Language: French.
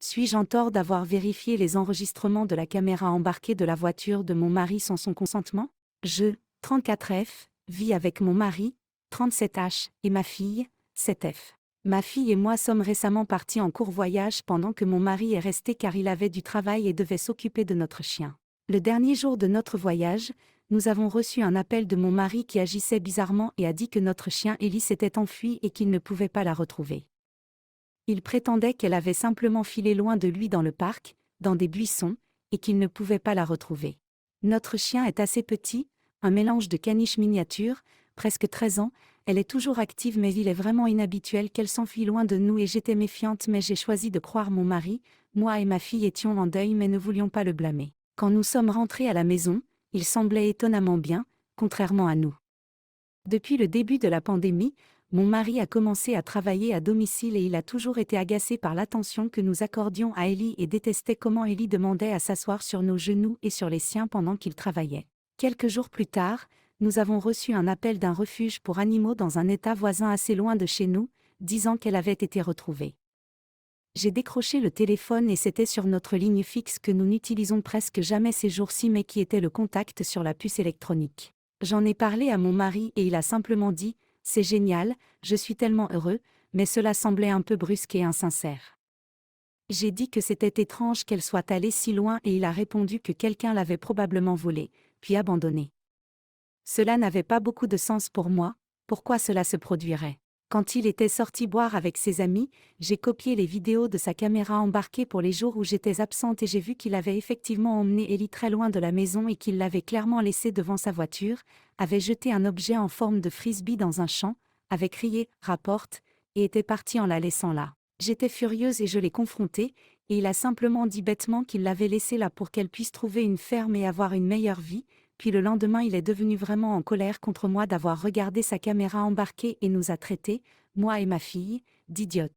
Suis-je en tort d'avoir vérifié les enregistrements de la caméra embarquée de la voiture de mon mari sans son consentement? Je, 34F, vis avec mon mari, 37H, et ma fille, 7F. Ma fille et moi sommes récemment partis en court voyage pendant que mon mari est resté car il avait du travail et devait s'occuper de notre chien. Le dernier jour de notre voyage, nous avons reçu un appel de mon mari qui agissait bizarrement et a dit que notre chien Ellie s'était enfui et qu'il ne pouvait pas la retrouver. Il prétendait qu'elle avait simplement filé loin de lui dans le parc, dans des buissons, et qu'il ne pouvait pas la retrouver. Notre chien est assez petit, un mélange de caniche miniature, presque 13 ans, elle est toujours active mais il est vraiment inhabituel qu'elle s'enfuit loin de nous et j'étais méfiante mais j'ai choisi de croire mon mari, moi et ma fille étions en deuil mais ne voulions pas le blâmer. Quand nous sommes rentrés à la maison, il semblait étonnamment bien, contrairement à nous. Depuis le début de la pandémie, mon mari a commencé à travailler à domicile et il a toujours été agacé par l'attention que nous accordions à Ellie et détestait comment Ellie demandait à s'asseoir sur nos genoux et sur les siens pendant qu'il travaillait. Quelques jours plus tard, nous avons reçu un appel d'un refuge pour animaux dans un état voisin assez loin de chez nous, disant qu'elle avait été retrouvée. J'ai décroché le téléphone et c'était sur notre ligne fixe que nous n'utilisons presque jamais ces jours-ci mais qui était le contact sur la puce électronique. J'en ai parlé à mon mari et il a simplement dit « C'est génial, je suis tellement heureux », mais cela semblait un peu brusque et insincère. J'ai dit que c'était étrange qu'elle soit allée si loin et il a répondu que quelqu'un l'avait probablement volée, puis abandonnée. Cela n'avait pas beaucoup de sens pour moi, pourquoi cela se produirait? Quand il était sorti boire avec ses amis, j'ai copié les vidéos de sa caméra embarquée pour les jours où j'étais absente et j'ai vu qu'il avait effectivement emmené Ellie très loin de la maison et qu'il l'avait clairement laissée devant sa voiture, avait jeté un objet en forme de frisbee dans un champ, avait crié « rapporte » et était parti en la laissant là. J'étais furieuse et je l'ai confronté, et il a simplement dit bêtement qu'il l'avait laissée là pour qu'elle puisse trouver une ferme et avoir une meilleure vie. Puis le lendemain il est devenu vraiment en colère contre moi d'avoir regardé sa caméra embarquée et nous a traités, moi et ma fille, d'idiotes.